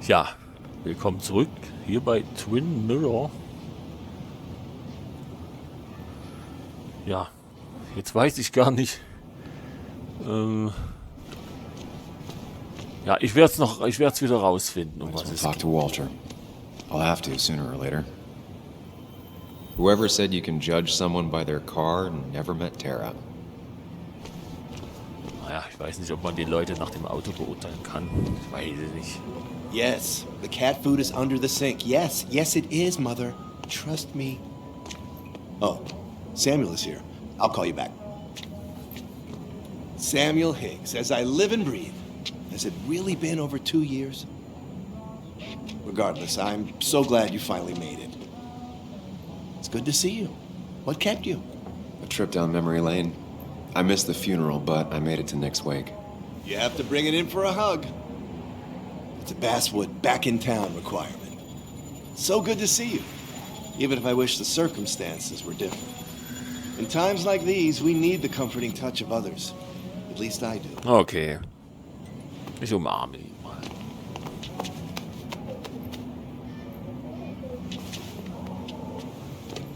Ja, willkommen zurück hier bei Twin Mirror. Ja, jetzt weiß ich gar nicht. Ja, ich werde es wieder rausfinden, um Might as was well es talk geht. to Walter. I'll have to sooner or later. Whoever said you can judge someone by their car never met Tara. Naja, ich weiß nicht, ob man die Leute nach dem Auto beurteilen kann. Ich weiß es nicht. Yes, the cat food is under the sink. Yes, yes it is, Mother. Trust me. Oh, Samuel is here. I'll call you back. Samuel Higgs, as I live and breathe. Has it really been over 2 years? Regardless, I'm so glad you finally made it. It's good to see you. What kept you? A trip down memory lane. I missed the funeral, but I made it to Nick's wake. You have to bring it in for a hug. It's a Basswood back in town requirement. So good to see you, even if I wish the circumstances were different. In times like these, we need the comforting touch of others. At least I do. Okay. Ich umarme ihn mal.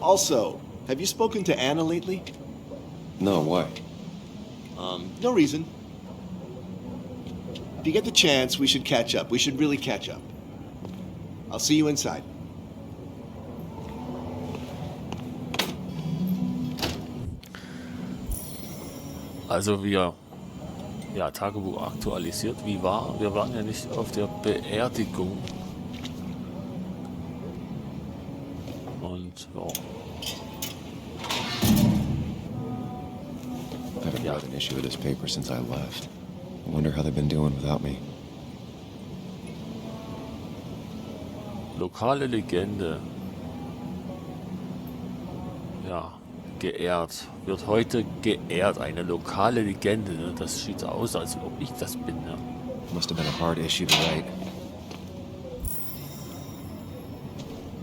Also, have you spoken to Anna lately? No, why? No reason. If you get the chance, we should catch up. We should really catch up. I'll see you inside. Also ja, Tagebuch aktualisiert. Wie war? Wir waren ja nicht auf der Beerdigung. Und ja. I haven't read an issue of this paper since I left. I wonder how they've been doing without me. Lokale Legende. Ja, geehrt. Wird heute geehrt. Eine lokale Legende. Ne? Das sieht so aus, als ob ich das bin. Ne? Must have been a hard issue to write.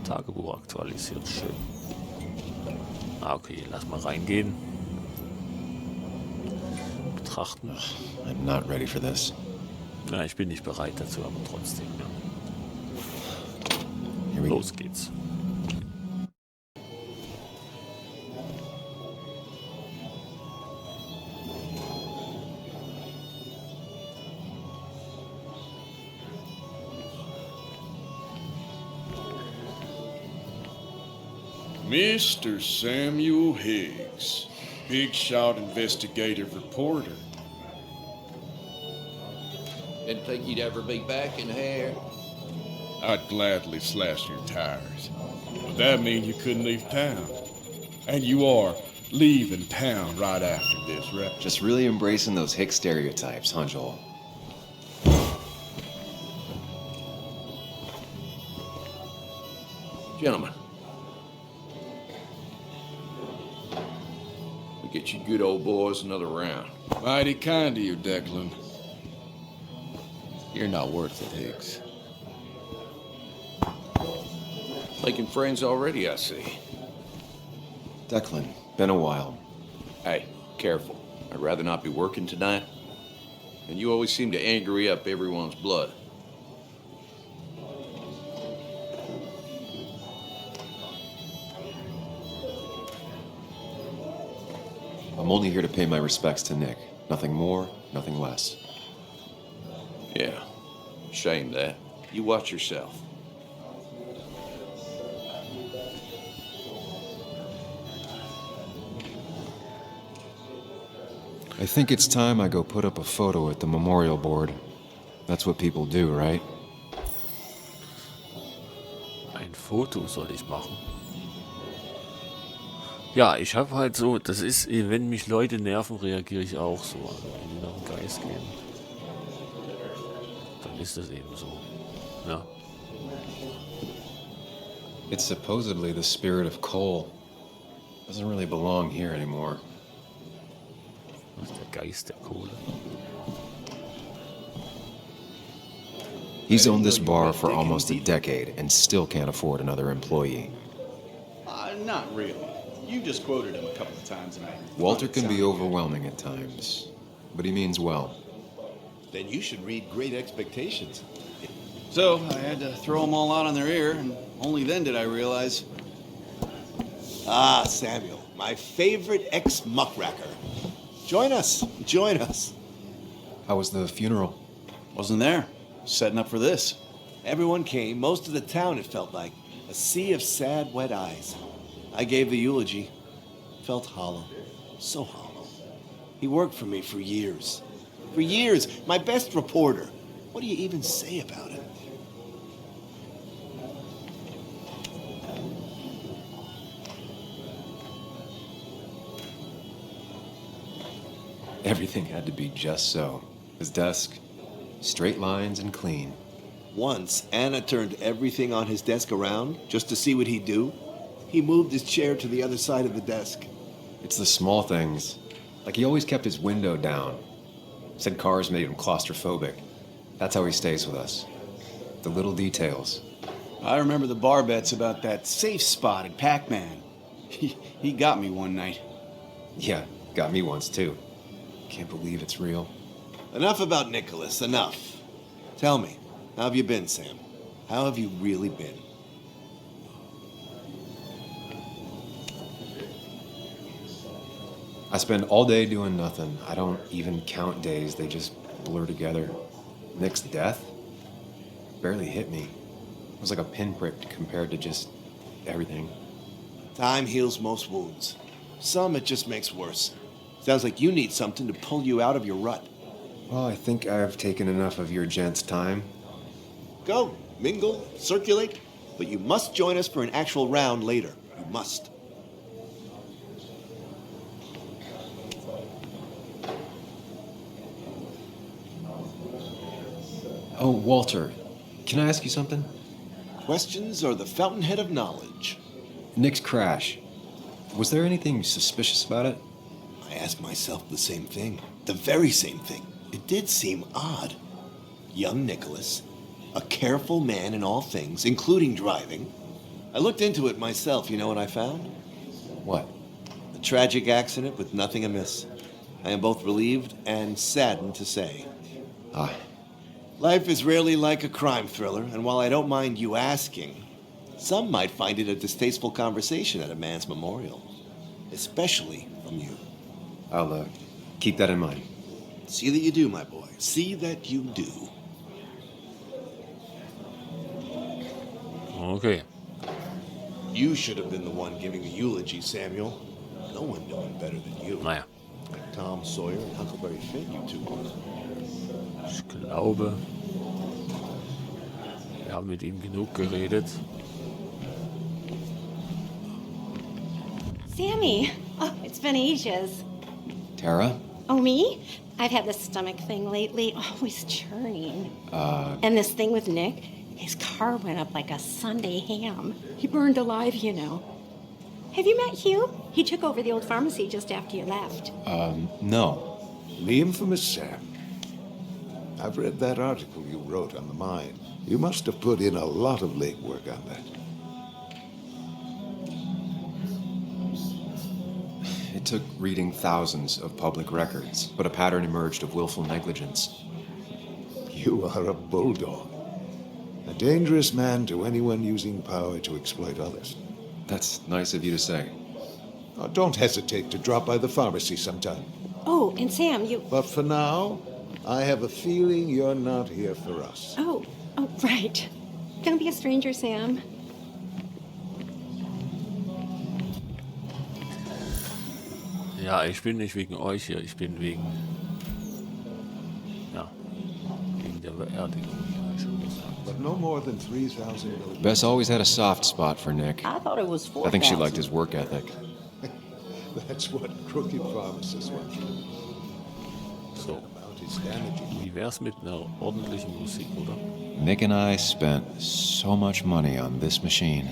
Tagebuch aktualisiert. Schön. Okay, lass mal reingehen. Betrachten. I'm not ready for this. Ja, ich bin nicht bereit dazu, aber trotzdem. Ja. Here we go. Los geht's. Mr. Samuel Higgs, big shot investigative reporter. Didn't think you'd ever be back in here. I'd gladly slash your tires. But that mean you couldn't leave town. And you are leaving town right after this, right? Just really embracing those hick stereotypes, huh, Joel? Gentlemen. We get you good old boys another round. Mighty kind of you, Declan. You're not worth it, Higgs. Making friends already, I see. Declan, been a while. Hey, careful. I'd rather not be working tonight. And you always seem to angry up everyone's blood. I'm only here to pay my respects to Nick. Nothing more, nothing less. Yeah, shame that. You watch yourself. I think it's time I go put up a photo at the memorial board. That's what people do, right? Ein Foto soll ich machen. Ja, ich habe halt so, das ist, wenn mich Leute nerven, reagiere ich auch so. Also wenn die nach dem Geist gehen, dann ist das eben so. Ja, It's supposedly the spirit of coal. Doesn't really belong here anymore. das ist der Geist der Kohle. He's owned this bar for almost a decade and still can't afford another employee. Not really. You just quoted him a couple of times, and I. Walter can be overwhelming at times, but he means well. Then you should read Great Expectations. So I had to throw them all out on their ear, and only then did I realize. Ah, Samuel, my favorite ex-muckracker. Join us, join us. How was the funeral? Wasn't there. Setting up for this. Everyone came, most of the town, it felt like. A sea of sad, wet eyes. I gave the eulogy. Felt hollow. So hollow. He worked for me for years. For years, my best reporter. What do you even say about it? Everything had to be just so. His desk, straight lines and clean. Once, Anna turned everything on his desk around just to see what he'd do. He moved his chair to the other side of the desk. It's the small things. Like he always kept his window down. Said cars made him claustrophobic. That's how he stays with us. The little details. I remember the bar bets about that safe spot at Pac-Man. He got me one night. Yeah, got me once too. Can't believe it's real. Enough about Nicholas, enough. Tell me, how have you been, Sam? How have you really been? I spend all day doing nothing. I don't even count days. They just blur together. Nick's death barely hit me. It was like a pinprick compared to just everything. Time heals most wounds. Some it just makes worse. Sounds like you need something to pull you out of your rut. Well, I think I've taken enough of your gents' time. Go, mingle, circulate, but you must join us for an actual round later. You must. Oh, Walter, can I ask you something? Questions are the fountainhead of knowledge. Nick's crash. Was there anything suspicious about it? I asked myself the same thing. The very same thing. It did seem odd. Young Nicholas, a careful man in all things, including driving. I looked into it myself. You know what I found? What? A tragic accident with nothing amiss. I am both relieved and saddened to say. Ah, Life is rarely like a crime thriller, and while I don't mind you asking, some might find it a distasteful conversation at a man's memorial. Especially from you. I'll keep that in mind. See that you do, my boy. See that you do. Okay. You should have been the one giving the eulogy, Samuel. No one knew him better than you. Naja, Like Tom Sawyer and Huckleberry Finn, you two were. ich glaube, wir haben mit ihm genug geredet. Sammy! Oh, it's been ages. Tara? Oh, me? I've had this stomach thing lately, always churning. And this thing with Nick, his car went up like a Sunday ham. He burned alive, you know. Have you met Hugh? He took over the old pharmacy just after you left. No. The infamous Sam. I've read that article you wrote on the mine. You must have put in a lot of legwork on that. It took reading thousands of public records, but a pattern emerged of willful negligence. You are a bulldog. A dangerous man to anyone using power to exploit others. That's nice of you to say. Oh, don't hesitate to drop by the pharmacy sometime. Oh, and Sam, you... But for now, I have a feeling you're not here for us. Oh, right. Don't be a stranger, Sam. Ja, ich bin nicht wegen euch hier, ich bin wegen... Ja, wegen der Beerdigung, wie ich schon gesagt. But no more than 3,000 milligrams. Bess always had a soft spot for Nick. I thought it was 4,000. I think she liked his work ethic. That's what crooked pharmacists want you to do. So, About his damaging. wie wär's mit einer ordentlichen Musik, oder? Nick and I spent so much money on this machine.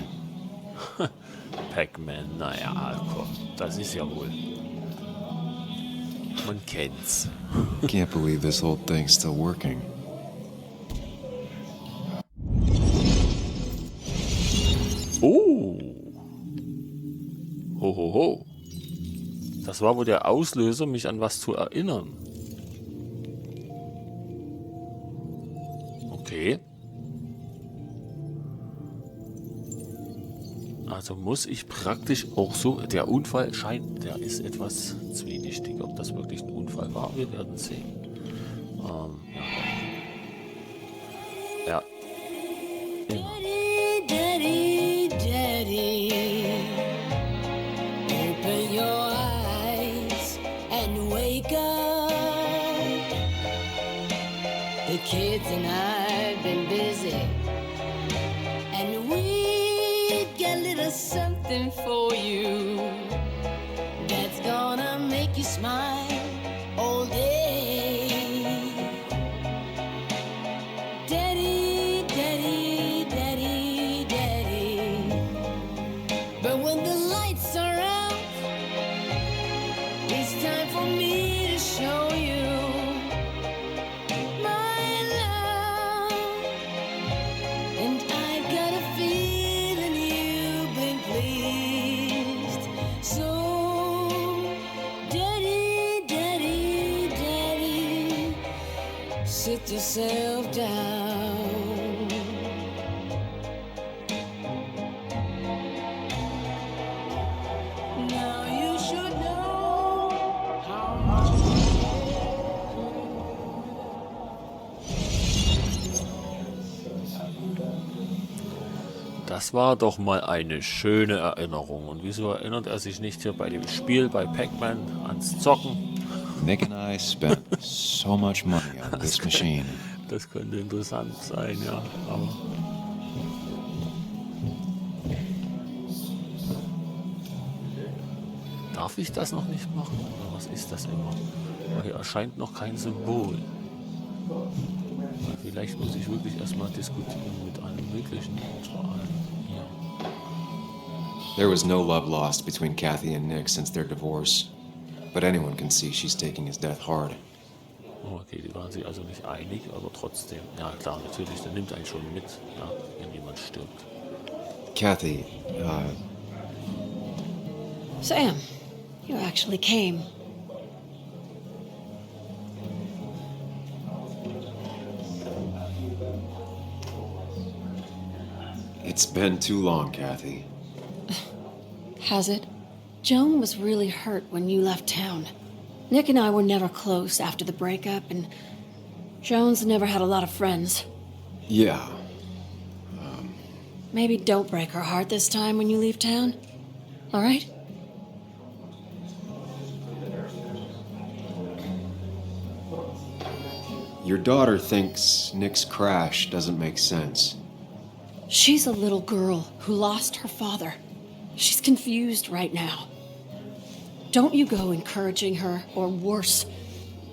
Pac-Man, naja, komm, das ist ja wohl... Man kennt's. Can't believe this whole thing's still working. Oh! Ho, ho, ho. Das war wohl der Auslöser, mich an was zu erinnern. Okay. Also muss ich praktisch auch so, der Unfall scheint, der ist etwas zwielichtig. Ob das wirklich ein Unfall war, wir werden sehen. Ja. Immer. Daddy, daddy, open your eyes and wake up. The kids and I've been busy, and we got a little something for you that's gonna make you smile all day. Daddy, daddy, daddy, daddy. But when the lights are out, it's time for me to show you my love. And I've got a feeling you've been pleased. So, daddy, daddy, daddy, sit yourself down. Now you should know how much Das war doch mal eine schöne Erinnerung. Und wieso erinnert er sich nicht hier bei dem Spiel bei Pac-Man ans Zocken? Nick and I spent so much money on this machine. Das könnte interessant sein, ja. Aber darf ich das noch nicht machen? Oder was ist das immer? Weil hier erscheint noch kein Symbol. Vielleicht muss ich wirklich erstmal diskutieren mit einem möglichen. Vor allem hier. There was no love lost between Kathy and Nick since their divorce. But anyone can see she's taking his death hard. Oh, okay, die waren sich also nicht einig, aber trotzdem. Ja klar, natürlich, der nimmt einen schon mit, ja, wenn jemand stirbt. Kathy, Sam, you actually came. it's been too long, Kathy. Has it? Joan was really hurt when you left town. Nick and I were never close after the breakup, and Joan's never had a lot of friends. Yeah, Maybe don't break her heart this time when you leave town. All right? your daughter thinks Nick's crash doesn't make sense. She's a little girl who lost her father. She's confused right now. Don't you go encouraging her, or worse,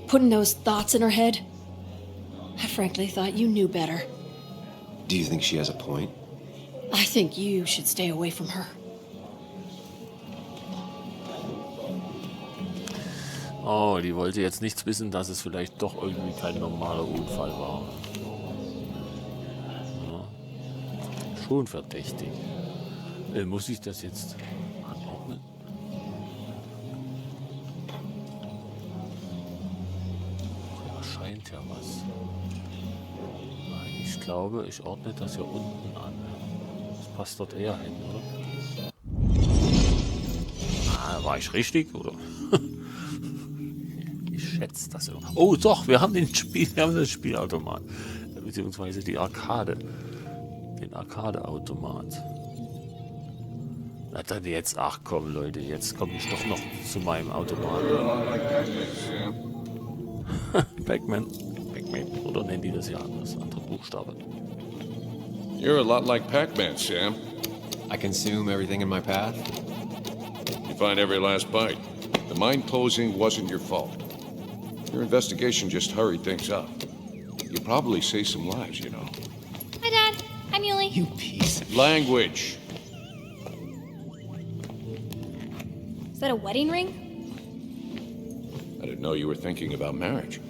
putting those thoughts in her head. I frankly thought you knew better. Do you think she has a point? I think you should stay away from her. Oh, die wollte jetzt nichts wissen, dass es vielleicht doch irgendwie kein normaler Unfall war. Ja. Schon verdächtig. Muss ich das jetzt anordnen? Da scheint ja was. Nein, ich glaube, ich ordne das hier unten an. Das passt dort eher hin, oder? Ah, war ich richtig, oder? Ich schätze das immer. Oh doch, wir haben das Spielautomat. Beziehungsweise die Arcade. Den Arcade-Automat. Na dann jetzt, ach komm Leute, jetzt komme ich doch noch zu meinem Automaten. Pac-Man. Pac-Man. Oder nennen die das ja anders, andere Buchstaben. You're a lot like Pac-Man, Sam. I consume everything in my path? You find every last bite. The mine closing wasn't your fault. Your investigation just hurried things up. You'll probably save some lives, you know. Hi, Dad. I'm Yuli. You piece of... Language. Is that a wedding ring? I didn't know you were thinking about marriage.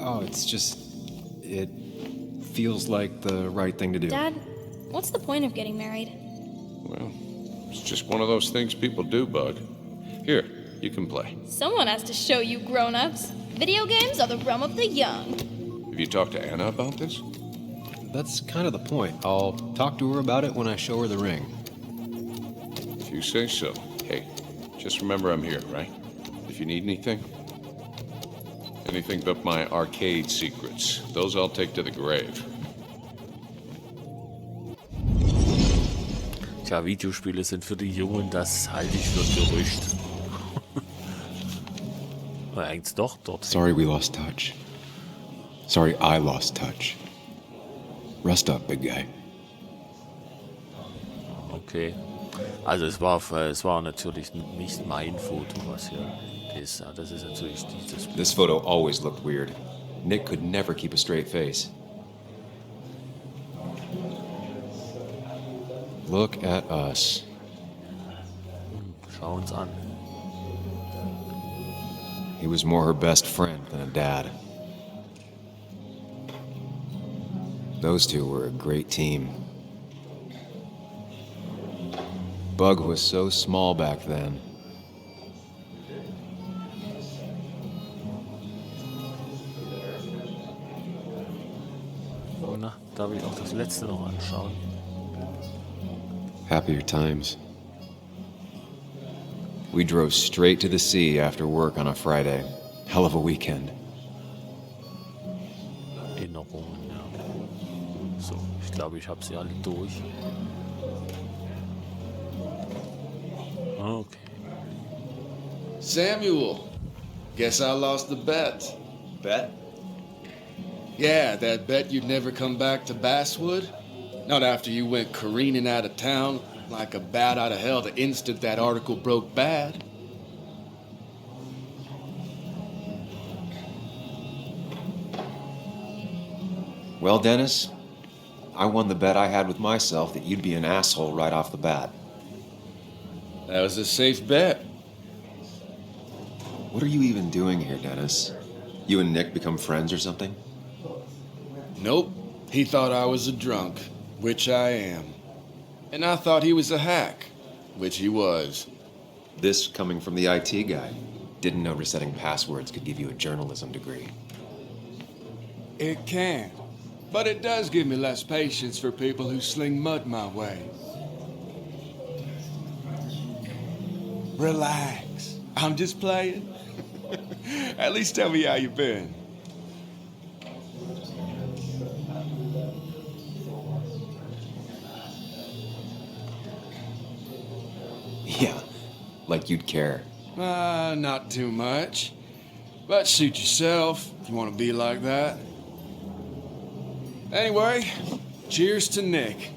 Oh, it's just... It feels like the right thing to do. Dad, what's the point of getting married? Well, it's just one of those things people do, Bud. Here, you can play. Someone has to show you grown-ups. Video games are the realm of the young. Have you talked to Anna about this? That's kind of the point. I'll talk to her about it when I show her the ring. If you say so. Hey, just remember I'm here, right? If you need anything. Anything but my arcade secrets. Those I'll take to the grave. Tja, Videospiele sind für die Jungen, das halte ich für ein Gerücht. Oder eigentlich doch dort. Sorry we lost touch. Sorry I lost touch. Rest up, big guy. Okay. Also es war natürlich nicht mein Foto, was hier ist. Das ist natürlich dieses Bild. This photo always looked weird. Nick could never keep a straight face. Look at us. Schau uns an. He was more her best friend than a dad. Those two were a great team. Bug was so small back then. Na, darf ich auch das letzte noch anschauen? Happier times. We drove straight to the sea after work on a Friday. Hell of a weekend. Erinnerungen, ja. So, ich glaube, ich habe sie alle durch. Okay. Samuel, guess I lost the bet. Bet? Yeah, that bet you'd never come back to Basswood. Not after you went careening out of town like a bat out of hell the instant that article broke bad. Well, Dennis, I won the bet I had with myself that you'd be an asshole right off the bat. That was a safe bet. What are you even doing here, Dennis? You and Nick become friends or something? Nope. He thought I was a drunk, which I am. And I thought he was a hack, which he was. This coming from the IT guy. Didn't know resetting passwords could give you a journalism degree. It can. But it does give me less patience for people who sling mud my way. Relax. I'm just playing. At least tell me how you been. Yeah, like you'd care. Not too much. But suit yourself if you want to be like that. Anyway, cheers to Nick.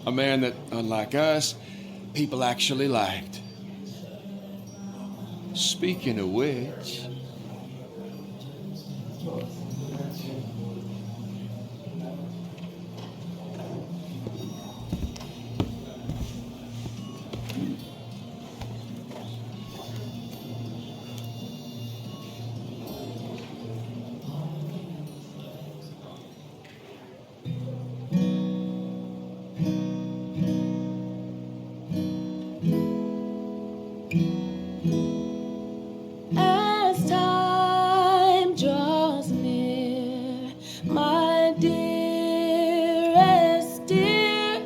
A man that, unlike us, people actually liked. Speaking of which... As time draws near, my dearest dear,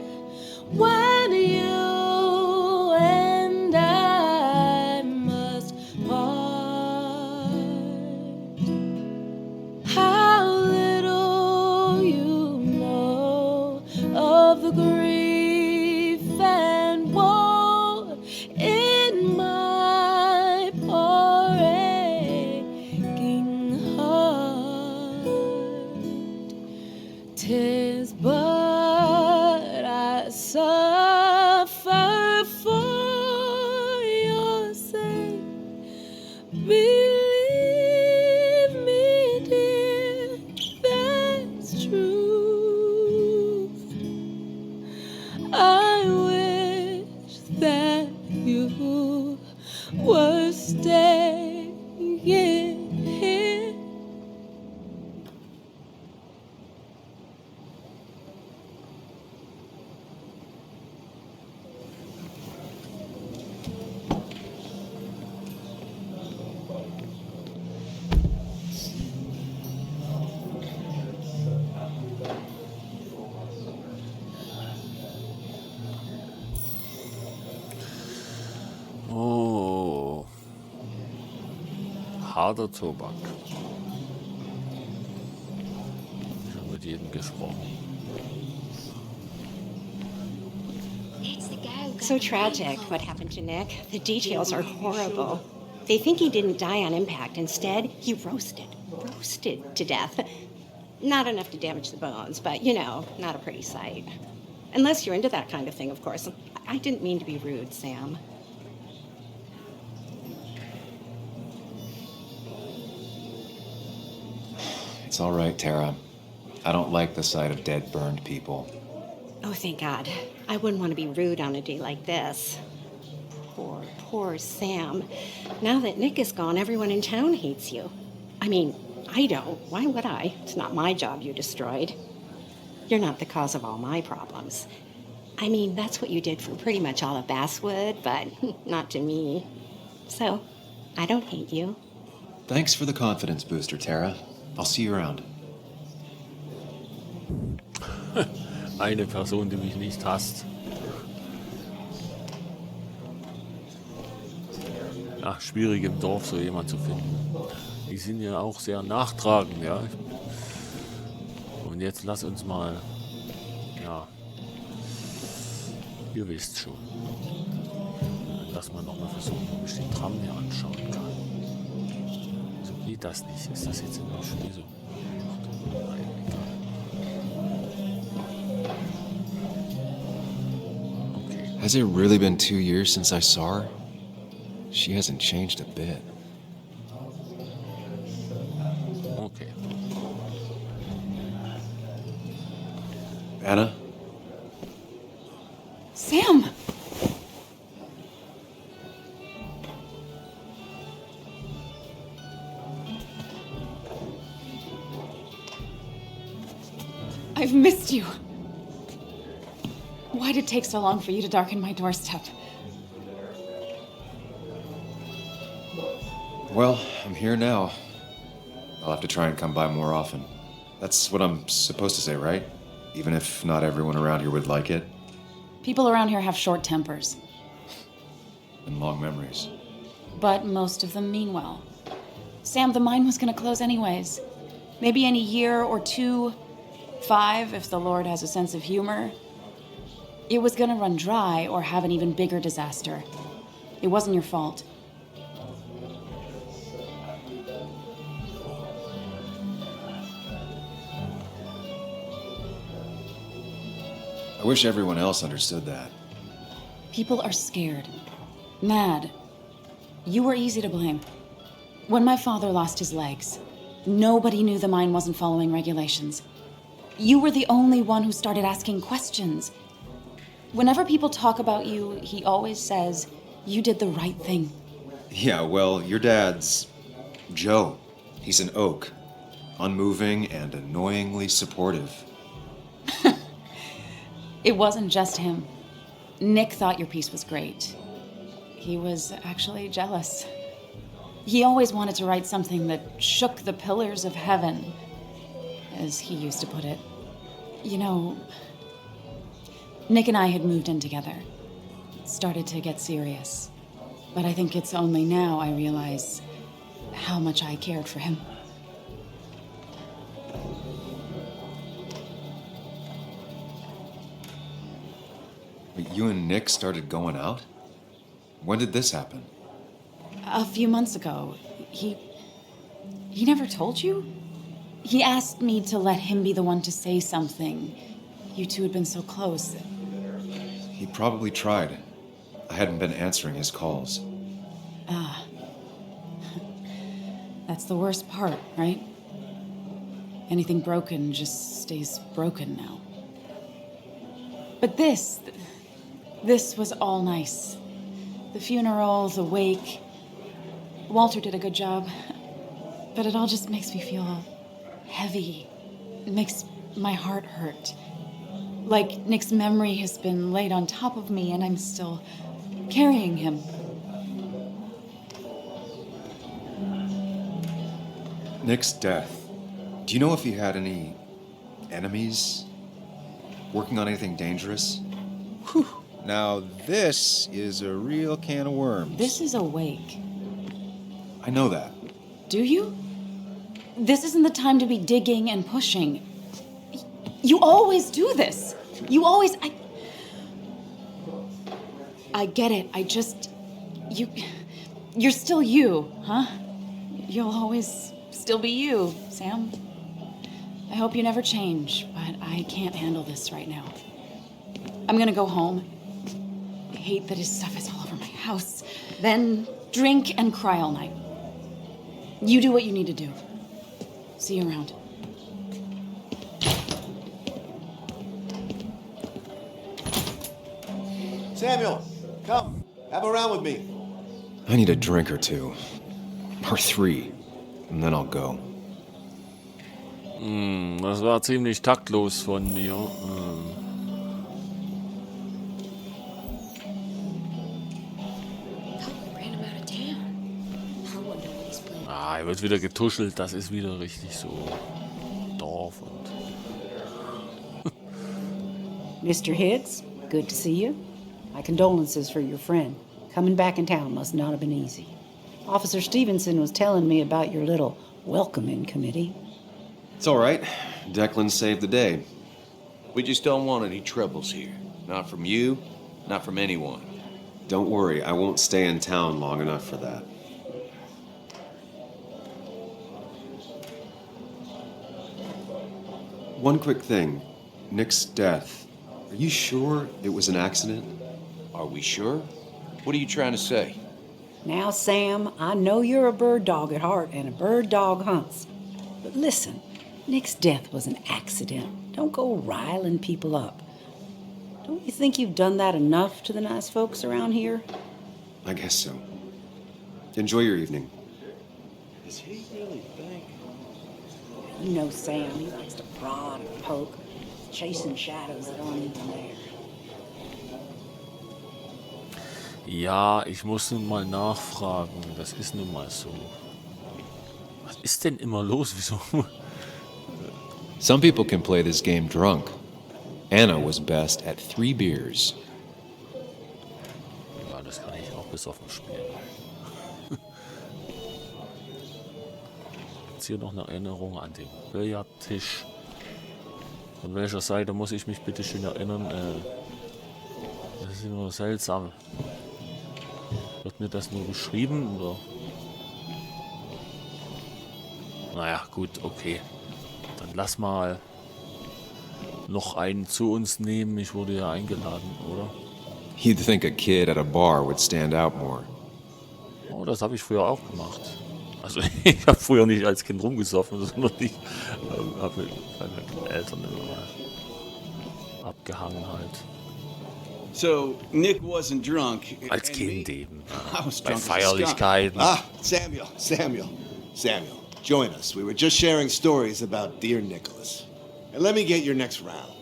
when you and I must part, how little you know of the grief and woe in my poor aching heart. 'Tis but I suffer for your sake. Believe me, dear, that's true. I wish that you were staying here. harter Tobak. Ich habe mit jedem gesprochen. So tragic what happened to Nick. The details are horrible. They think he didn't die on impact. Instead, he roasted to death. Not enough to damage the bones, but, you know, not a pretty sight. Unless you're into that kind of thing, of course. I didn't mean to be rude, Sam. It's all right, Tara. I don't like the sight of dead, burned people. Oh, thank God. I wouldn't want to be rude on a day like this. Poor Sam. Now that Nick is gone, everyone in town hates you. I mean, I don't. Why would I? It's not my job you destroyed. You're not the cause of all my problems. I mean, that's what you did for pretty much all of Basswood, but not to me. So, I don't hate you. Thanks for the confidence booster, Tara. I'll see you around. Eine Person, die mich nicht hasst. Ja, schwierig im Dorf so jemand zu finden. Die sind ja auch sehr nachtragend, ja. Und jetzt lass uns mal, ja, ihr wisst schon. Lass mal nochmal versuchen, ob ich den Tram mir anschauen kann. So geht das nicht. Ist das jetzt immer schon so? Nein, egal. Okay. Has it really been 2 years since I saw her? She hasn't changed a bit. Okay. Anna? Sam! I've missed you. Why did it take so long for you to darken my doorstep? Well, I'm here now. I'll have to try and come by more often. That's what I'm supposed to say, right? Even if not everyone around here would like it. People around here have short tempers, And long memories. but most of them mean well. Sam, the mine was gonna close anyways. Maybe in a year or 2, 5, if the Lord has a sense of humor. It was gonna run dry or have an even bigger disaster. It wasn't your fault. I wish everyone else understood that. People are scared. Mad. You were easy to blame. When my father lost his legs, nobody knew the mine wasn't following regulations. You were the only one who started asking questions. Whenever people talk about you, he always says, you did the right thing. Yeah, well, your dad's Joe. He's an oak. Unmoving and annoyingly supportive. It wasn't just him. Nick thought your piece was great. He was actually jealous. He always wanted to write something that shook the pillars of heaven, as he used to put it. You know, Nick and I had moved in together. It started to get serious. But I think it's only now I realize how much I cared for him. But you and Nick started going out? When did this happen? A few months ago, he never told you? He asked me to let him be the one to say something. You two had been so close. He probably tried. I hadn't been answering his calls. Ah. That's the worst part, right? Anything broken just stays broken now. But this was all nice. The funeral, the wake. Walter did a good job. But it all just makes me feel heavy. It makes my heart hurt. Like Nick's memory has been laid on top of me and I'm still carrying him. Nick's death. Do you know if he had any enemies? Working on anything dangerous? Whew. Now this is a real can of worms. This is a wake. I know that. do you? This isn't the time to be digging and pushing. You always do this. You always... I get it. You're still you, huh? You'll always still be you, Sam. I hope you never change, but I can't handle this right now. I'm gonna go home. I hate that his stuff is all over my house. Then drink and cry all night. You do what you need to do. See you around. Samuel, come. Have a round with me. I need a drink or two. Or 3. And then I'll go. Das war ziemlich taktlos von mir. Hier wird wieder getuschelt. Das ist wieder richtig so Dorf und... Mr. Hicks, good to see you. My condolences for your friend. Coming back in town must not have been easy. Officer Stevenson was telling me about your little welcoming committee. It's all right. Declan saved the day. We just don't want any troubles here. Not from you, not from anyone. Don't worry, I won't stay in town long enough for that. One quick thing. Nick's death. Are you sure it was an accident? Are we sure? What are you trying to say? Now, Sam, I know you're a bird dog at heart and a bird dog hunts. But listen, Nick's death was an accident. Don't go riling people up. Don't you think you've done that enough to the nice folks around here? I guess so. Enjoy your evening. Does he really think? You know Sam, he likes to prod and poke, chasing shadows that aren't even there. Ja, ich muss nun mal nachfragen. Das ist nun mal so. Was ist denn immer los? Wieso? Some people can play this game drunk. Anna was best at 3 beers. Ja, das kann ich auch besoffen spielen. Jetzt hier noch eine Erinnerung an den Billardtisch. Von welcher Seite muss ich mich bitte schön erinnern? Das ist immer seltsam. Wird mir das nur beschrieben, oder? Naja, gut, okay. Dann lass mal noch einen zu uns nehmen. Ich wurde ja eingeladen, oder? You'd think a kid at a bar would stand out more. Oh, das habe ich früher auch gemacht. Also ich habe früher nicht als Kind rumgesoffen, sondern ich habe mit meinen Eltern immer mal abgehangen halt. So, Nick wasn't drunk. Als and Kind me? eben. I was Bei drunk as a skunk. Feierlichkeiten. Samuel, join us. We were just sharing stories about dear Nicholas. And let me get your next round.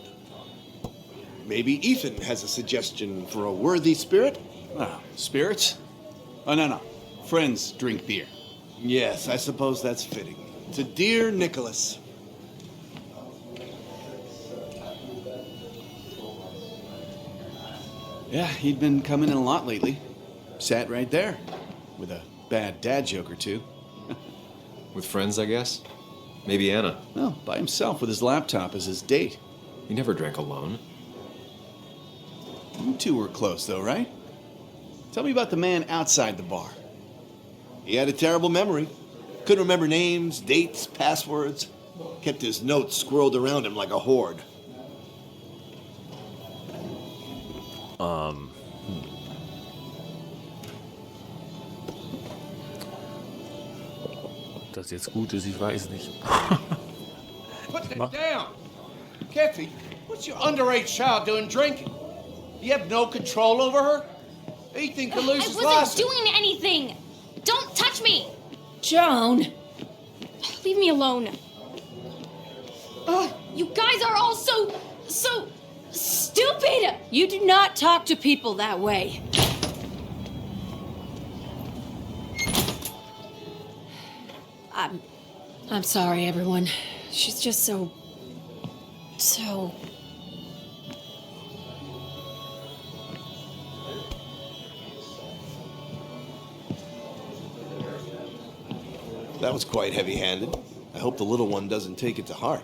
Maybe Ethan has a suggestion for a worthy spirit? Spirits? Oh, no. Friends drink beer. Yes, I suppose that's fitting. To dear Nicholas. Yeah, he'd been coming in a lot lately. Sat right there. With a bad dad joke or two. With friends, I guess? Maybe Anna. No, by himself with his laptop as his date. He never drank alone. You two were close, though, right? Tell me about the man outside the bar. He had a terrible memory. Couldn't remember names, dates, passwords. Kept his notes squirreled around him like a hoard. Ob das jetzt gut ist, ich weiß nicht. Put it down! Kathy, what's your underage child doing drinking? You have no control over her? Ethan could lose his I wasn't license. doing anything! Don't touch me! Joan! Leave me alone. You guys are all so stupid! You do not talk to people that way. I'm sorry, everyone. She's just so... That was quite heavy-handed. I hope the little one doesn't take it to heart.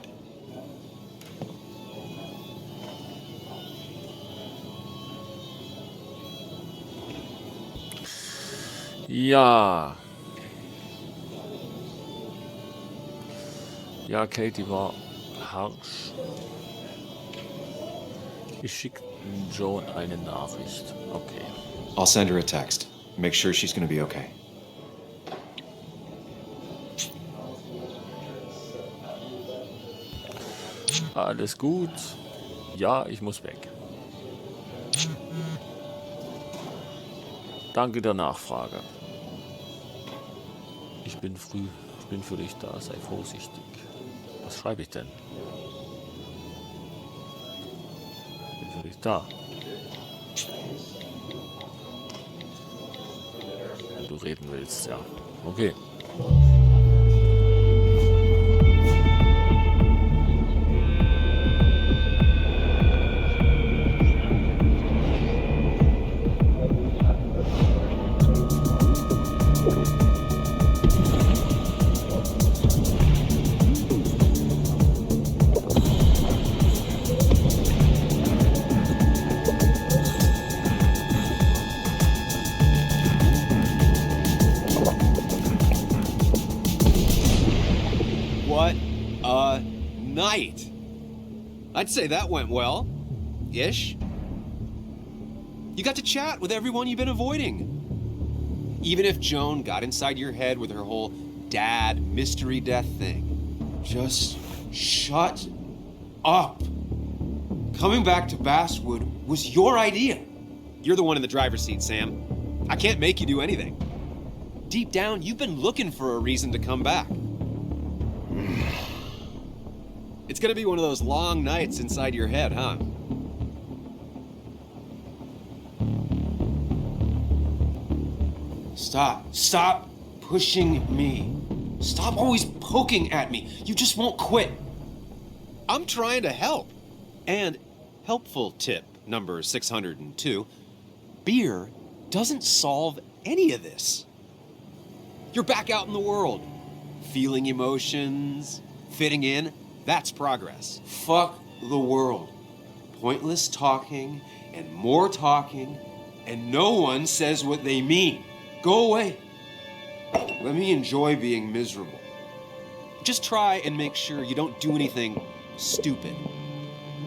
Ja. Ja, Katie war harsch. Ich schicke Joan eine Nachricht. Okay. I'll send her a text. Make sure she's gonna be okay. Alles gut. Ja, ich muss weg. Danke der Nachfrage. Ich bin für dich da, sei vorsichtig. Was schreibe ich denn? Ich bin für dich da. Wenn du reden willst, ja. Okay. What a night! I'd say that went well. Ish. You got to chat with everyone you've been avoiding. Even if Joan got inside your head with her whole dad mystery death thing. Just shut up. Coming back to Basswood was your idea. You're the one in the driver's seat, Sam. I can't make you do anything. Deep down, you've been looking for a reason to come back. It's gonna be one of those long nights inside your head, huh? Stop pushing me. Stop always poking at me. You just won't quit. I'm trying to help. And helpful tip number 602, beer doesn't solve any of this. You're back out in the world, feeling emotions, fitting in. That's progress. Fuck the world. Pointless talking and more talking, and no one says what they mean. Go away. Let me enjoy being miserable. Just try and make sure you don't do anything stupid.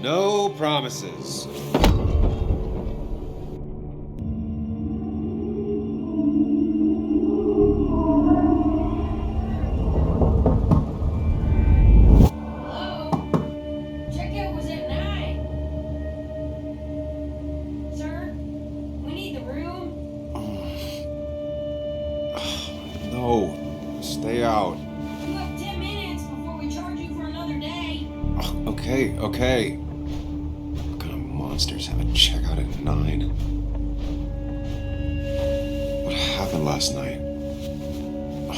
No promises. Stay out. You have 10 minutes before we charge you for another day. Okay. What kind of monsters have a checkout at 9? What happened last night? My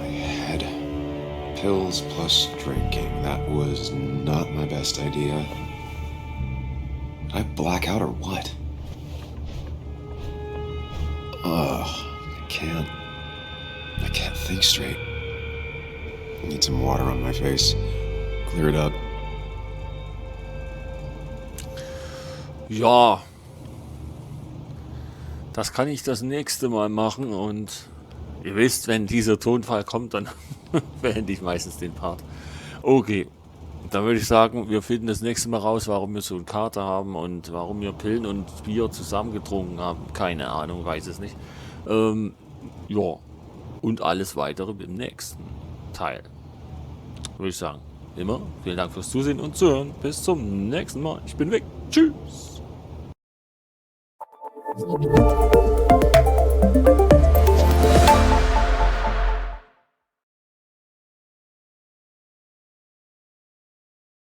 head. Pills plus drinking. That was not my best idea. Did I black out or what? I can't think straight. I need some water on my face. Clear it up. Ja. Das kann ich das nächste Mal machen und ihr wisst, wenn dieser Tonfall kommt, dann beende ich meistens den Part. Okay. Dann würde ich sagen, wir finden das nächste Mal raus, warum wir so einen Kater haben und warum wir Pillen und Bier zusammengetrunken haben. Keine Ahnung, weiß es nicht. Ja. Und alles weitere im nächsten Teil. Würde ich sagen. Immer vielen Dank fürs Zusehen und Zuhören. Bis zum nächsten Mal. Ich bin weg. Tschüss.